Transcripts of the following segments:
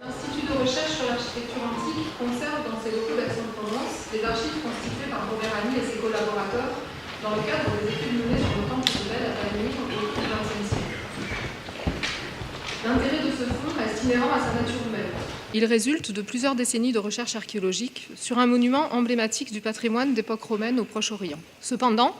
L'Institut de recherche sur l'architecture antique conserve dans ses locaux d'Aix en Provence les archives constituées par Robert Ami et ses collaborateurs dans le cadre des études menées sur le temple de Bel à Palmyre au début du XXe siècle. L'intérêt de ce fonds reste inhérent à sa nature humaine. Il résulte de plusieurs décennies de recherche archéologique sur un monument emblématique du patrimoine d'époque romaine au Proche-Orient. Cependant,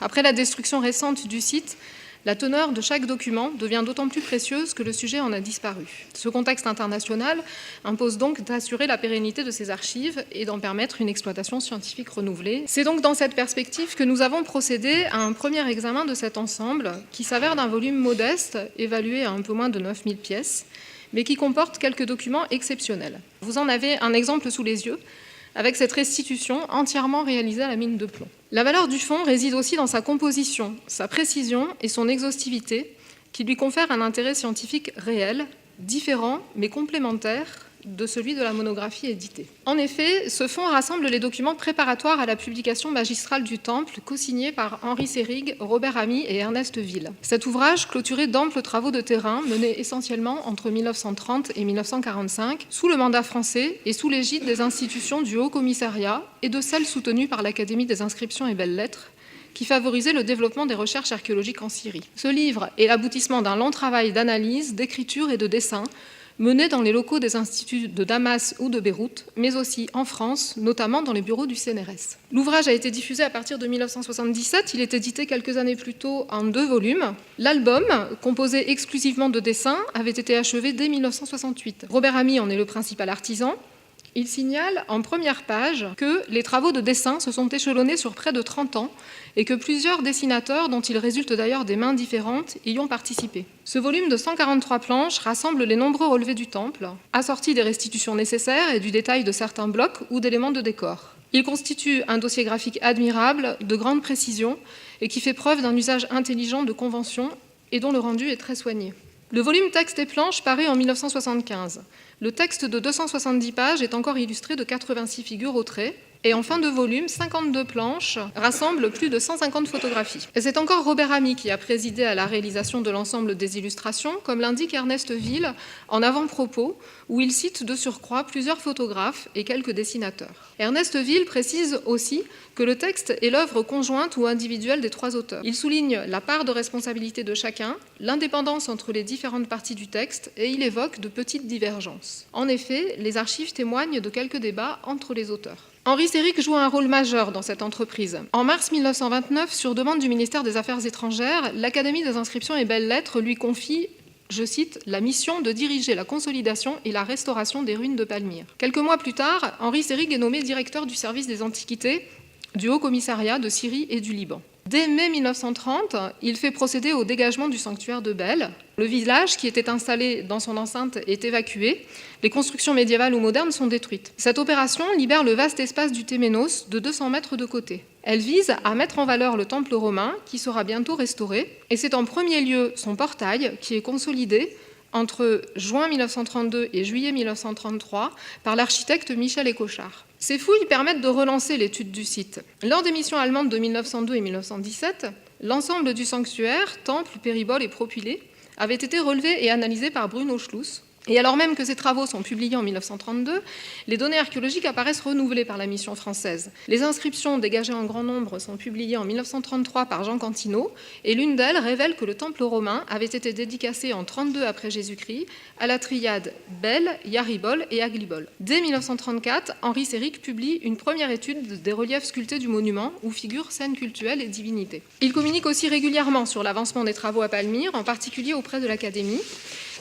après la destruction récente du site, la teneur de chaque document devient d'autant plus précieuse que le sujet en a disparu. Ce contexte international impose donc d'assurer la pérennité de ces archives et d'en permettre une exploitation scientifique renouvelée. C'est donc dans cette perspective que nous avons procédé à un premier examen de cet ensemble qui s'avère d'un volume modeste, évalué à un peu moins de 9000 pièces, mais qui comporte quelques documents exceptionnels. Vous en avez un exemple sous les yeux, avec cette restitution entièrement réalisée à la mine de plomb. La valeur du fonds réside aussi dans sa composition, sa précision et son exhaustivité, qui lui confèrent un intérêt scientifique réel, différent mais complémentaire de celui de la monographie éditée. En effet, ce fonds rassemble les documents préparatoires à la publication magistrale du Temple, co-signés par Henri Seyrig, Robert Ami et Ernest Ville. Cet ouvrage clôturait d'amples travaux de terrain menés essentiellement entre 1930 et 1945, sous le mandat français et sous l'égide des institutions du Haut Commissariat et de celles soutenues par l'Académie des inscriptions et belles-lettres, qui favorisait le développement des recherches archéologiques en Syrie. Ce livre est l'aboutissement d'un long travail d'analyse, d'écriture et de dessin, mené dans les locaux des instituts de Damas ou de Beyrouth, mais aussi en France, notamment dans les bureaux du CNRS. L'ouvrage a été diffusé à partir de 1977, il est édité quelques années plus tôt en 2 volumes. L'album, composé exclusivement de dessins, avait été achevé dès 1968. Robert Ami en est le principal artisan. Il signale en première page que les travaux de dessin se sont échelonnés sur près de 30 ans et que plusieurs dessinateurs, dont il résulte d'ailleurs des mains différentes, y ont participé. Ce volume de 143 planches rassemble les nombreux relevés du temple, assortis des restitutions nécessaires et du détail de certains blocs ou d'éléments de décor. Il constitue un dossier graphique admirable, de grande précision, et qui fait preuve d'un usage intelligent de conventions et dont le rendu est très soigné. Le volume texte et planches paraît en 1975. Le texte de 270 pages est encore illustré de 86 figures au trait. Et en fin de volume, 52 planches rassemblent plus de 150 photographies. Et c'est encore Robert Ami qui a présidé à la réalisation de l'ensemble des illustrations, comme l'indique Ernest Ville en avant-propos, où il cite de surcroît plusieurs photographes et quelques dessinateurs. Ernest Ville précise aussi que le texte est l'œuvre conjointe ou individuelle des 3 auteurs. Il souligne la part de responsabilité de chacun, l'indépendance entre les différentes parties du texte, et il évoque de petites divergences. En effet, les archives témoignent de quelques débats entre les auteurs. Henri Seyrig joue un rôle majeur dans cette entreprise. En mars 1929, sur demande du ministère des Affaires étrangères, l'Académie des inscriptions et belles-lettres lui confie, je cite, « la mission de diriger la consolidation et la restauration des ruines de Palmyre ». Quelques mois plus tard, Henri Seyrig est nommé directeur du service des antiquités du Haut Commissariat de Syrie et du Liban. Dès mai 1930, il fait procéder au dégagement du sanctuaire de Bel. Le village qui était installé dans son enceinte est évacué. Les constructions médiévales ou modernes sont détruites. Cette opération libère le vaste espace du Téménos de 200 mètres de côté. Elle vise à mettre en valeur le temple romain qui sera bientôt restauré. Et c'est en premier lieu son portail qui est consolidé entre juin 1932 et juillet 1933 par l'architecte Michel Écochard. Ces fouilles permettent de relancer l'étude du site. Lors des missions allemandes de 1902 et 1917, l'ensemble du sanctuaire, temple, péribole et propylée, avait été relevé et analysé par Bruno Schluss. Et alors même que ces travaux sont publiés en 1932, les données archéologiques apparaissent renouvelées par la mission française. Les inscriptions dégagées en grand nombre sont publiées en 1933 par Jean Cantino, et l'une d'elles révèle que le temple romain avait été dédicacé en 32 après Jésus-Christ à la triade Bel, Yaribol et Aglibol. Dès 1934, Henri Seyrig publie une première étude des reliefs sculptés du monument où figurent scènes cultuelles et divinités. Il communique aussi régulièrement sur l'avancement des travaux à Palmyre, en particulier auprès de l'Académie.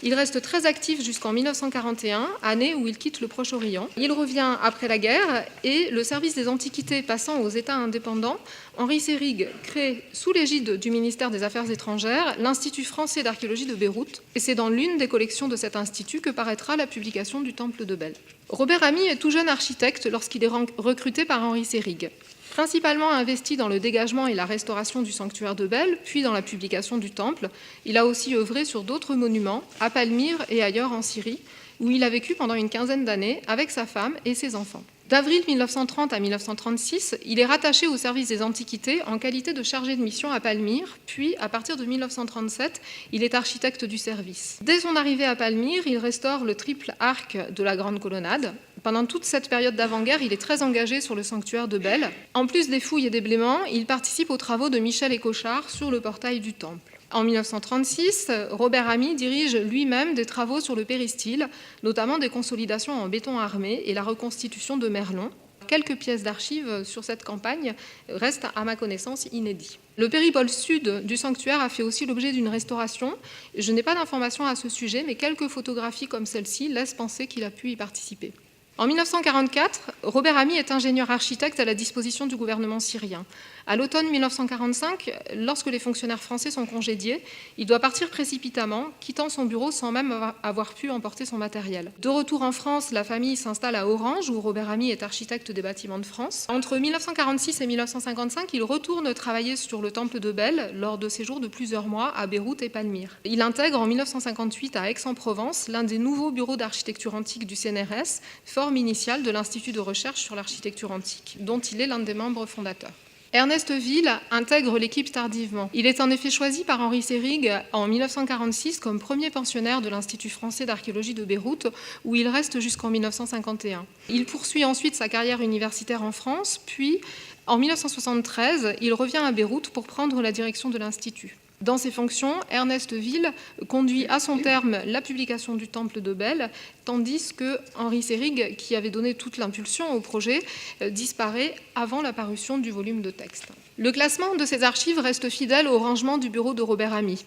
Il reste très actif jusqu'en 1941, année où il quitte le Proche-Orient. Il revient après la guerre et le service des antiquités passant aux États indépendants, Henri Seyrig crée, sous l'égide du ministère des Affaires étrangères, l'Institut français d'archéologie de Beyrouth. Et c'est dans l'une des collections de cet institut que paraîtra la publication du Temple de Bel. Robert Ami est tout jeune architecte lorsqu'il est recruté par Henri Seyrig. Principalement investi dans le dégagement et la restauration du sanctuaire de Bel, puis dans la publication du temple, il a aussi œuvré sur d'autres monuments, à Palmyre et ailleurs en Syrie, où il a vécu pendant une quinzaine d'années avec sa femme et ses enfants. D'avril 1930 à 1936, il est rattaché au service des Antiquités en qualité de chargé de mission à Palmyre, puis à partir de 1937, il est architecte du service. Dès son arrivée à Palmyre, il restaure le triple arc de la Grande Colonnade. Pendant toute cette période d'avant-guerre, il est très engagé sur le sanctuaire de Belle. En plus des fouilles et des blêments, il participe aux travaux de Michel Écochard sur le portail du temple. En 1936, Robert Ami dirige lui-même des travaux sur le péristyle, notamment des consolidations en béton armé et la reconstitution de Merlon. Quelques pièces d'archives sur cette campagne restent, à ma connaissance, inédits. Le péripôle sud du sanctuaire a fait aussi l'objet d'une restauration. Je n'ai pas d'informations à ce sujet, mais quelques photographies comme celle-ci laissent penser qu'il a pu y participer. En 1944, Robert Ami est ingénieur architecte à la disposition du gouvernement syrien. À l'automne 1945, lorsque les fonctionnaires français sont congédiés, il doit partir précipitamment, quittant son bureau sans même avoir pu emporter son matériel. De retour en France, la famille s'installe à Orange, où Robert Ami est architecte des bâtiments de France. Entre 1946 et 1955, il retourne travailler sur le temple de Belle lors de séjours de plusieurs mois à Beyrouth et Palmyre. Il intègre en 1958 à Aix-en-Provence l'un des nouveaux bureaux d'architecture antique du CNRS, forme initiale de l'Institut de recherche sur l'architecture antique, dont il est l'un des membres fondateurs. Ernest Ville intègre l'équipe tardivement. Il est en effet choisi par Henri Seyrig en 1946 comme premier pensionnaire de l'Institut français d'archéologie de Beyrouth, où il reste jusqu'en 1951. Il poursuit ensuite sa carrière universitaire en France, puis en 1973, il revient à Beyrouth pour prendre la direction de l'Institut. Dans ses fonctions, Ernest Ville conduit à son terme la publication du Temple de Belle, tandis que Henri Seyrig, qui avait donné toute l'impulsion au projet, disparaît avant la parution du volume de texte. Le classement de ces archives reste fidèle au rangement du bureau de Robert Ami.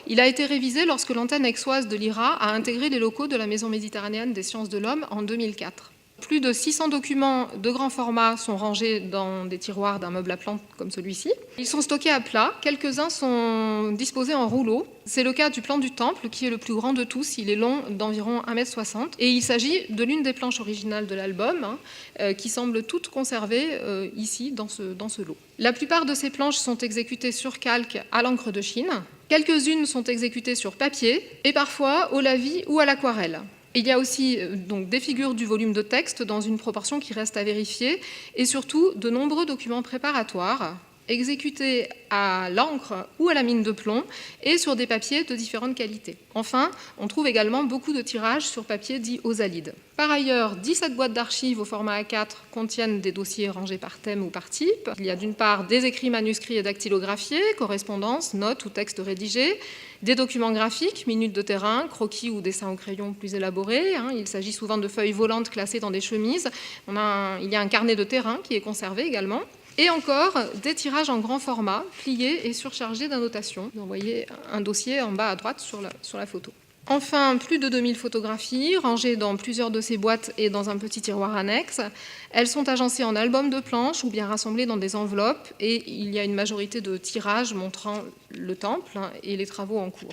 Il a été révisé lorsque l'antenne aixoise de l'IRA a intégré les locaux de la Maison méditerranéenne des sciences de l'homme en 2004. Plus de 600 documents de grand format sont rangés dans des tiroirs d'un meuble à plantes comme celui-ci. Ils sont stockés à plat, quelques-uns sont disposés en rouleaux. C'est le cas du plan du temple, qui est le plus grand de tous. Il est long d'environ 1,60 m. Et il s'agit de l'une des planches originales de l'album, qui semble toutes conservées ici, dans ce lot. La plupart de ces planches sont exécutées sur calque à l'encre de Chine. Quelques-unes sont exécutées sur papier et parfois au lavis ou à l'aquarelle. Il y a aussi donc, des figures du volume de texte dans une proportion qui reste à vérifier et surtout de nombreux documents préparatoires exécutés à l'encre ou à la mine de plomb et sur des papiers de différentes qualités. Enfin, on trouve également beaucoup de tirages sur papier dit osalide. Par ailleurs, 17 boîtes d'archives au format A4 contiennent des dossiers rangés par thème ou par type. Il y a d'une part des écrits manuscrits et dactylographiés, correspondances, notes ou textes rédigés, des documents graphiques, minutes de terrain, croquis ou dessins au crayon plus élaborés. Il s'agit souvent de feuilles volantes classées dans des chemises. Il y a un carnet de terrain qui est conservé également. Et encore des tirages en grand format, pliés et surchargés d'annotations. Vous voyez un dossier en bas à droite sur la photo. Enfin, plus de 2000 photographies, rangées dans plusieurs de ces boîtes et dans un petit tiroir annexe. Elles sont agencées en albums de planches ou bien rassemblées dans des enveloppes. Et il y a une majorité de tirages montrant le temple et les travaux en cours.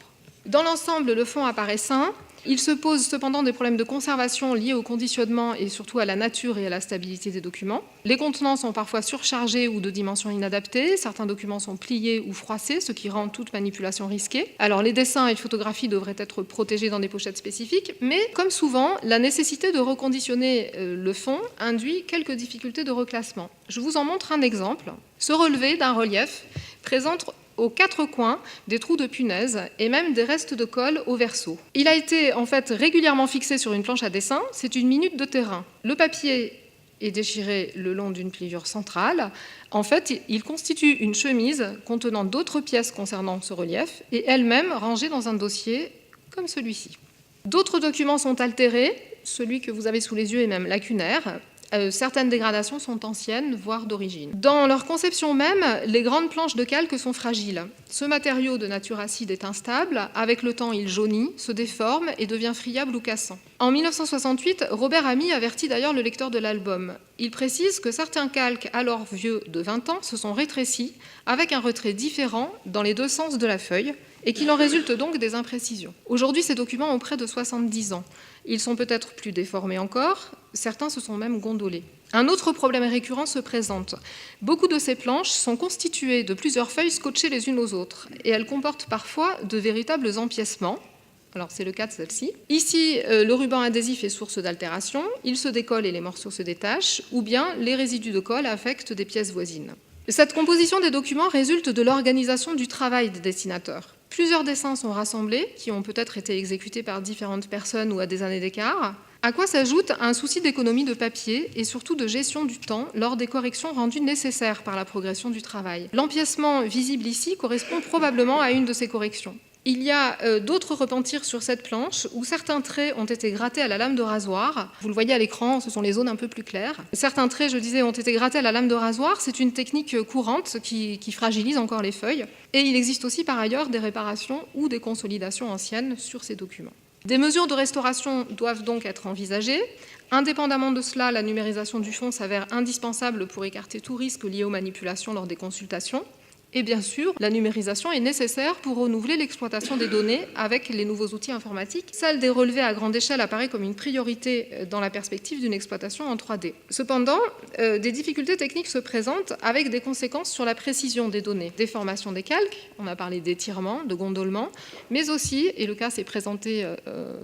Dans l'ensemble, le fond apparaît sain. Il se pose cependant des problèmes de conservation liés au conditionnement et surtout à la nature et à la stabilité des documents. Les contenants sont parfois surchargés ou de dimensions inadaptées. Certains documents sont pliés ou froissés, ce qui rend toute manipulation risquée. Alors les dessins et photographies devraient être protégés dans des pochettes spécifiques, mais comme souvent, la nécessité de reconditionner le fond induit quelques difficultés de reclassement. Je vous en montre un exemple. Ce relevé d'un relief présente aux quatre coins des trous de punaise et même des restes de colle au verso. Il a été en fait régulièrement fixé sur une planche à dessin, c'est une minute de terrain. Le papier est déchiré le long d'une pliure centrale. En fait, il constitue une chemise contenant d'autres pièces concernant ce relief et elle-même rangée dans un dossier comme celui-ci. D'autres documents sont altérés, celui que vous avez sous les yeux est même lacunaire. Certaines dégradations sont anciennes, voire d'origine. Dans leur conception même, les grandes planches de calque sont fragiles. Ce matériau de nature acide est instable. Avec le temps, il jaunit, se déforme et devient friable ou cassant. En 1968, Robert Ami avertit d'ailleurs le lecteur de l'album. Il précise que certains calques, alors vieux de 20 ans, se sont rétrécis avec un retrait différent dans les deux sens de la feuille et qu'il en résulte donc des imprécisions. Aujourd'hui, ces documents ont près de 70 ans. Ils sont peut-être plus déformés encore, certains se sont même gondolés. Un autre problème récurrent se présente. Beaucoup de ces planches sont constituées de plusieurs feuilles scotchées les unes aux autres, et elles comportent parfois de véritables empiècements, Alors c'est le cas de celle-ci. Ici, le ruban adhésif est source d'altération, il se décolle et les morceaux se détachent, ou bien les résidus de colle affectent des pièces voisines. Cette composition des documents résulte de l'organisation du travail des dessinateurs. Plusieurs dessins sont rassemblés, qui ont peut-être été exécutés par différentes personnes ou à des années d'écart, à quoi s'ajoute un souci d'économie de papier et surtout de gestion du temps lors des corrections rendues nécessaires par la progression du travail. L'empiècement visible ici correspond probablement à une de ces corrections. Il y a d'autres repentirs sur cette planche où certains traits ont été grattés à la lame de rasoir. Vous le voyez à l'écran, ce sont les zones un peu plus claires. Certains traits, je disais, ont été grattés à la lame de rasoir. C'est une technique courante qui fragilise encore les feuilles. Et il existe aussi par ailleurs des réparations ou des consolidations anciennes sur ces documents. Des mesures de restauration doivent donc être envisagées. Indépendamment de cela, la numérisation du fond s'avère indispensable pour écarter tout risque lié aux manipulations lors des consultations. Et bien sûr, la numérisation est nécessaire pour renouveler l'exploitation des données avec les nouveaux outils informatiques. Celle des relevés à grande échelle apparaît comme une priorité dans la perspective d'une exploitation en 3D. Cependant, des difficultés techniques se présentent avec des conséquences sur la précision des données. Déformation des calques, on a parlé d'étirement, de gondolement, mais aussi, et le cas s'est présenté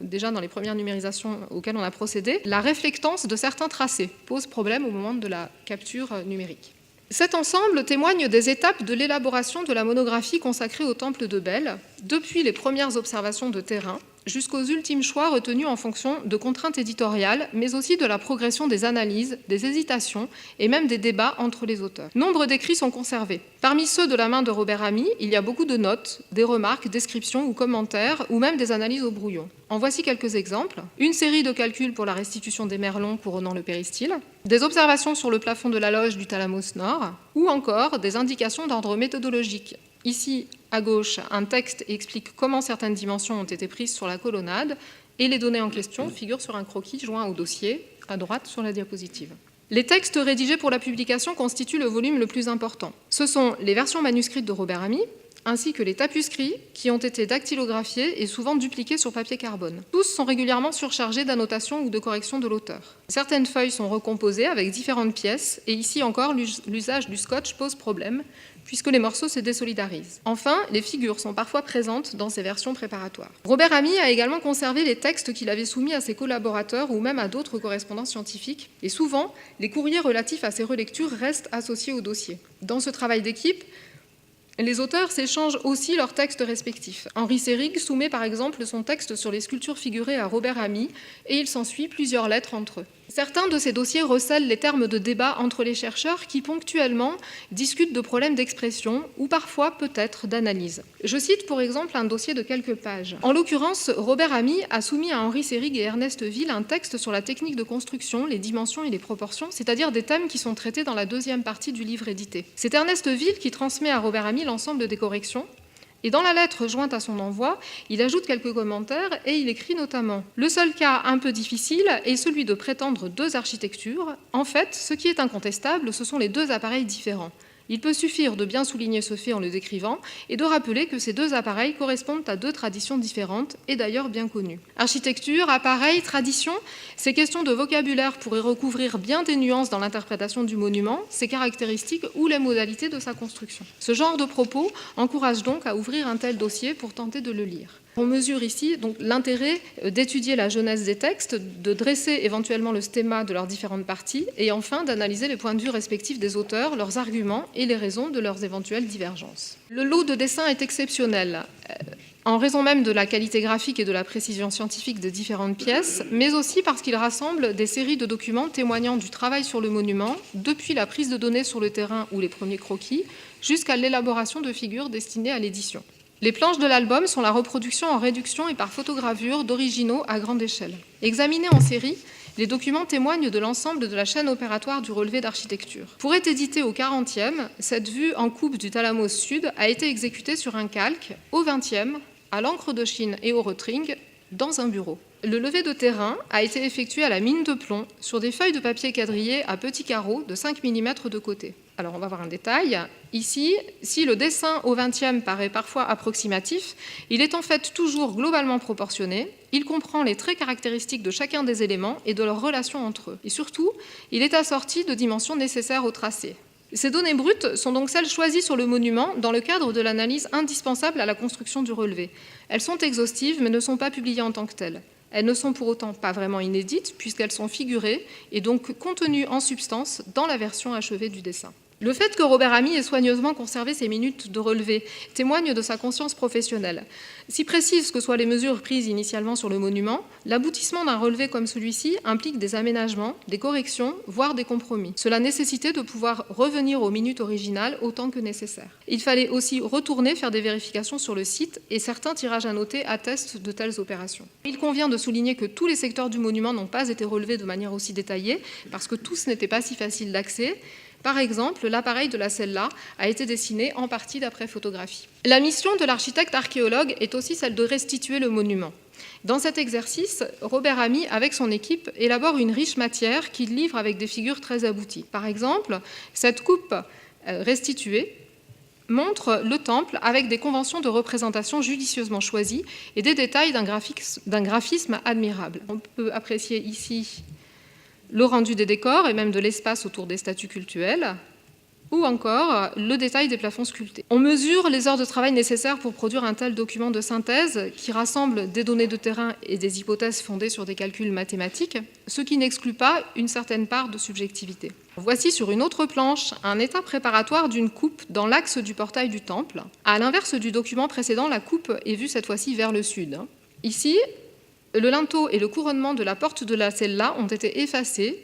déjà dans les premières numérisations auxquelles on a procédé, la réflectance de certains tracés pose problème au moment de la capture numérique. Cet ensemble témoigne des étapes de l'élaboration de la monographie consacrée au temple de Bel, depuis les premières observations de terrain jusqu'aux ultimes choix retenus en fonction de contraintes éditoriales, mais aussi de la progression des analyses, des hésitations et même des débats entre les auteurs. Nombre d'écrits sont conservés. Parmi ceux de la main de Robert Ami, il y a beaucoup de notes, des remarques, descriptions ou commentaires, ou même des analyses au brouillon. En voici quelques exemples. Une série de calculs pour la restitution des merlons couronnant le péristyle, des observations sur le plafond de la loge du thalamus nord, ou encore des indications d'ordre méthodologique. Ici, à gauche, un texte explique comment certaines dimensions ont été prises sur la colonnade et les données en question figurent sur un croquis joint au dossier, à droite sur la diapositive. Les textes rédigés pour la publication constituent le volume le plus important. Ce sont les versions manuscrites de Robert Ami, ainsi que les tapuscrits qui ont été dactylographiés et souvent dupliqués sur papier carbone. Tous sont régulièrement surchargés d'annotations ou de corrections de l'auteur. Certaines feuilles sont recomposées avec différentes pièces, et ici encore, l'usage du scotch pose problème, puisque les morceaux se désolidarisent. Enfin, les figures sont parfois présentes dans ces versions préparatoires. Robert Ami a également conservé les textes qu'il avait soumis à ses collaborateurs ou même à d'autres correspondants scientifiques, et souvent, les courriers relatifs à ces relectures restent associés au dossier. Dans ce travail d'équipe, les auteurs s'échangent aussi leurs textes respectifs. Henri Seyrig soumet par exemple son texte sur les sculptures figurées à Robert Ami, et il s'ensuit plusieurs lettres entre eux. Certains de ces dossiers recèlent les termes de débat entre les chercheurs qui ponctuellement discutent de problèmes d'expression ou parfois peut-être d'analyse. Je cite pour exemple un dossier de quelques pages. En l'occurrence, Robert Ami a soumis à Henri Seyrig et Ernest Ville un texte sur la technique de construction, les dimensions et les proportions, c'est-à-dire des thèmes qui sont traités dans la deuxième partie du livre édité. C'est Ernest Ville qui transmet à Robert Ami l'ensemble des corrections. Et dans la lettre jointe à son envoi, il ajoute quelques commentaires et il écrit notamment « Le seul cas un peu difficile est celui de prétendre deux architectures. En fait, ce qui est incontestable, ce sont les deux appareils différents. Il peut suffire de bien souligner ce fait en le décrivant et de rappeler que ces deux appareils correspondent à deux traditions différentes et d'ailleurs bien connues. Architecture, appareil, tradition, ces questions de vocabulaire pourraient recouvrir bien des nuances dans l'interprétation du monument, ses caractéristiques ou les modalités de sa construction. Ce genre de propos encourage donc à ouvrir un tel dossier pour tenter de le lire. On mesure ici donc l'intérêt d'étudier la jeunesse des textes, de dresser éventuellement le stéma de leurs différentes parties et enfin d'analyser les points de vue respectifs des auteurs, leurs arguments et les raisons de leurs éventuelles divergences. Le lot de dessins est exceptionnel, en raison même de la qualité graphique et de la précision scientifique des différentes pièces, mais aussi parce qu'il rassemble des séries de documents témoignant du travail sur le monument, depuis la prise de données sur le terrain ou les premiers croquis, jusqu'à l'élaboration de figures destinées à l'édition. Les planches de l'album sont la reproduction en réduction et par photogravure d'originaux à grande échelle. Examinés en série, les documents témoignent de l'ensemble de la chaîne opératoire du relevé d'architecture. Pour être édité au 40e, cette vue en coupe du thalamus sud a été exécutée sur un calque, au 20e, à l'encre de Chine et au Rotring, dans un bureau. Le levé de terrain a été effectué à la mine de plomb sur des feuilles de papier quadrillé à petits carreaux de 5 mm de côté. Alors on va voir un détail. Ici, si le dessin au 20e paraît parfois approximatif, il est en fait toujours globalement proportionné. Il comprend les traits caractéristiques de chacun des éléments et de leurs relations entre eux. Et surtout, il est assorti de dimensions nécessaires au tracé. Ces données brutes sont donc celles choisies sur le monument dans le cadre de l'analyse indispensable à la construction du relevé. Elles sont exhaustives mais ne sont pas publiées en tant que telles. Elles ne sont pour autant pas vraiment inédites puisqu'elles sont figurées et donc contenues en substance dans la version achevée du dessin. Le fait que Robert Amy ait soigneusement conservé ces minutes de relevé témoigne de sa conscience professionnelle. Si précises que soient les mesures prises initialement sur le monument, l'aboutissement d'un relevé comme celui-ci implique des aménagements, des corrections, voire des compromis. Cela nécessitait de pouvoir revenir aux minutes originales autant que nécessaire. Il fallait aussi retourner faire des vérifications sur le site et certains tirages à noter attestent de telles opérations. Il convient de souligner que tous les secteurs du monument n'ont pas été relevés de manière aussi détaillée parce que tous n'étaient pas si faciles d'accès. Par exemple, l'appareil de la celle-là a été dessiné en partie d'après photographie. La mission de l'architecte archéologue est aussi celle de restituer le monument. Dans cet exercice, Robert Amy, avec son équipe, élabore une riche matière qu'il livre avec des figures très abouties. Par exemple, cette coupe restituée montre le temple avec des conventions de représentation judicieusement choisies et des détails d'un graphisme admirable. On peut apprécier ici le rendu des décors et même de l'espace autour des statues cultuelles, ou encore le détail des plafonds sculptés. On mesure les heures de travail nécessaires pour produire un tel document de synthèse qui rassemble des données de terrain et des hypothèses fondées sur des calculs mathématiques, ce qui n'exclut pas une certaine part de subjectivité. Voici sur une autre planche un état préparatoire d'une coupe dans l'axe du portail du temple. À l'inverse du document précédent, la coupe est vue cette fois-ci vers le sud. Ici, le linteau et le couronnement de la porte de la celle-là ont été effacés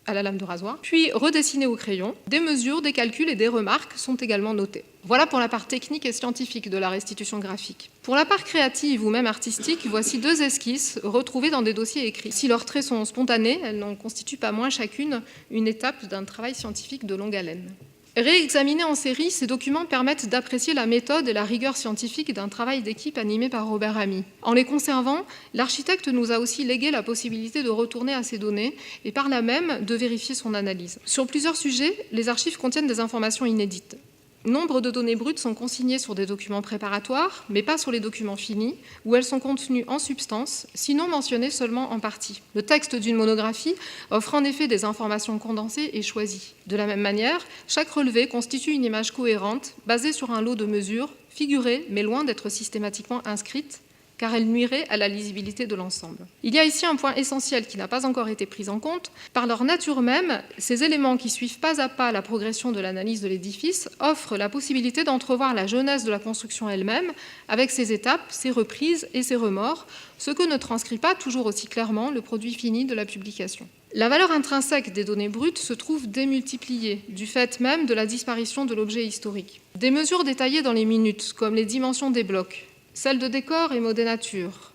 à la lame de rasoir, puis redessinés au crayon. Des mesures, des calculs et des remarques sont également notés. Voilà pour la part technique et scientifique de la restitution graphique. Pour la part créative ou même artistique, voici 2 esquisses retrouvées dans des dossiers écrits. Si leurs traits sont spontanés, elles n'en constituent pas moins chacune une étape d'un travail scientifique de longue haleine. Réexaminés en série, ces documents permettent d'apprécier la méthode et la rigueur scientifique d'un travail d'équipe animé par Robert Amy. En les conservant, l'architecte nous a aussi légué la possibilité de retourner à ces données et par là même de vérifier son analyse. Sur plusieurs sujets, les archives contiennent des informations inédites. Nombre de données brutes sont consignées sur des documents préparatoires, mais pas sur les documents finis, où elles sont contenues en substance, sinon mentionnées seulement en partie. Le texte d'une monographie offre en effet des informations condensées et choisies. De la même manière, chaque relevé constitue une image cohérente, basée sur un lot de mesures, figurées, mais loin d'être systématiquement inscrites, car elle nuirait à la lisibilité de l'ensemble. Il y a ici un point essentiel qui n'a pas encore été pris en compte. Par leur nature même, ces éléments qui suivent pas à pas la progression de l'analyse de l'édifice offrent la possibilité d'entrevoir la jeunesse de la construction elle-même, avec ses étapes, ses reprises et ses remords, ce que ne transcrit pas toujours aussi clairement le produit fini de la publication. La valeur intrinsèque des données brutes se trouve démultipliée, du fait même de la disparition de l'objet historique. Des mesures détaillées dans les minutes, comme les dimensions des blocs, celles de décor et modénature,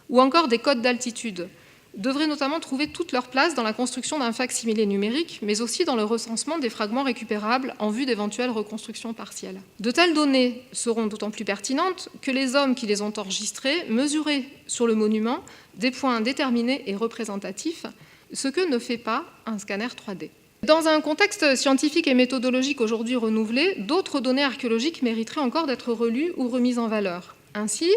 ou encore des codes d'altitude, devraient notamment trouver toute leur place dans la construction d'un fac-similé numérique, mais aussi dans le recensement des fragments récupérables en vue d'éventuelles reconstructions partielles. De telles données seront d'autant plus pertinentes que les hommes qui les ont enregistrées mesuraient sur le monument des points déterminés et représentatifs, ce que ne fait pas un scanner 3D. Dans un contexte scientifique et méthodologique aujourd'hui renouvelé, d'autres données archéologiques mériteraient encore d'être relues ou remises en valeur. Ainsi,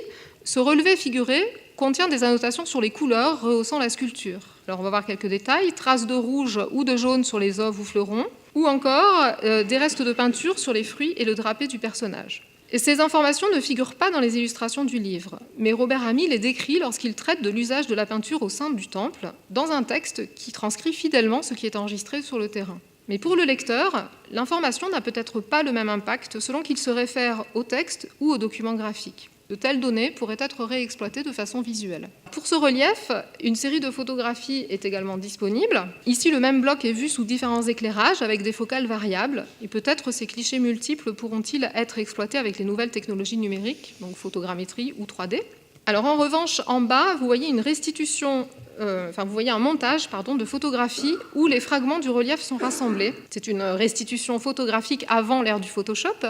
ce relevé figuré contient des annotations sur les couleurs rehaussant la sculpture. Alors on va voir quelques détails, traces de rouge ou de jaune sur les oves ou fleurons, ou encore des restes de peinture sur les fruits et le drapé du personnage. Et ces informations ne figurent pas dans les illustrations du livre, mais Robert Amy les décrit lorsqu'il traite de l'usage de la peinture au sein du temple, dans un texte qui transcrit fidèlement ce qui est enregistré sur le terrain. Mais pour le lecteur, l'information n'a peut-être pas le même impact selon qu'il se réfère au texte ou au document graphique. De telles données pourraient être réexploitées de façon visuelle. Pour ce relief, une série de photographies est également disponible. Ici, le même bloc est vu sous différents éclairages avec des focales variables. Et peut-être ces clichés multiples pourront-ils être exploités avec les nouvelles technologies numériques, donc photogrammétrie ou 3D. Alors en revanche, en bas, vous voyez une restitution, vous voyez un montage de photographies où les fragments du relief sont rassemblés. C'est une restitution photographique avant l'ère du Photoshop.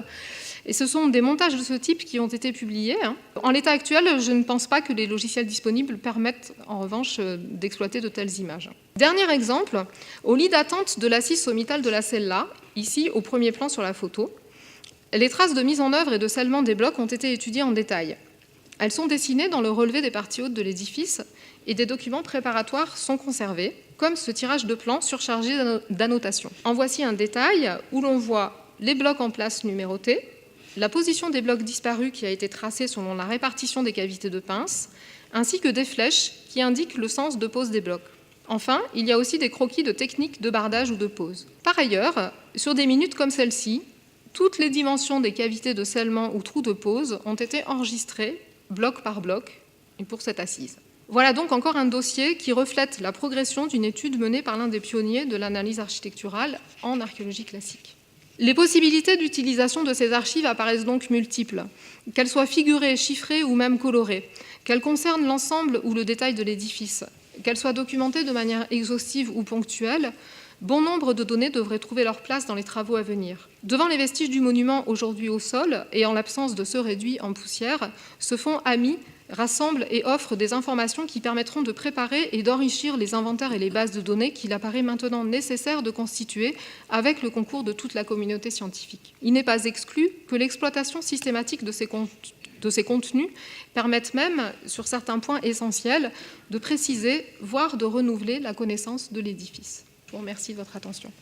Et ce sont des montages de ce type qui ont été publiés. En l'état actuel, je ne pense pas que les logiciels disponibles permettent en revanche d'exploiter de telles images. Dernier exemple, au lit d'attente de l'assise sommitale de la celle-là, ici au premier plan sur la photo, les traces de mise en œuvre et de scellement des blocs ont été étudiées en détail. Elles sont dessinées dans le relevé des parties hautes de l'édifice et des documents préparatoires sont conservés. comme ce tirage de plan surchargé d'annotations. En voici un détail où l'on voit les blocs en place numérotés, la position des blocs disparus qui a été tracée selon la répartition des cavités de pince, ainsi que des flèches qui indiquent le sens de pose des blocs. Enfin, il y a aussi des croquis de techniques de bardage ou de pose. Par ailleurs, sur des minutes comme celle-ci, toutes les dimensions des cavités de scellement ou trous de pose ont été enregistrées, bloc par bloc, et pour cette assise. Voilà donc encore un dossier qui reflète la progression d'une étude menée par l'un des pionniers de l'analyse architecturale en archéologie classique. Les possibilités d'utilisation de ces archives apparaissent donc multiples, qu'elles soient figurées, chiffrées ou même colorées, qu'elles concernent l'ensemble ou le détail de l'édifice, qu'elles soient documentées de manière exhaustive ou ponctuelle. Bon nombre de données devraient trouver leur place dans les travaux à venir. Devant les vestiges du monument aujourd'hui au sol et en l'absence de ceux réduits en poussière, ce fonds AMI rassemble et offre des informations qui permettront de préparer et d'enrichir les inventaires et les bases de données qu'il apparaît maintenant nécessaire de constituer avec le concours de toute la communauté scientifique. Il n'est pas exclu que l'exploitation systématique de ces contenus permette même, sur certains points essentiels, de préciser, voire de renouveler la connaissance de l'édifice. Je vous remercie de votre attention.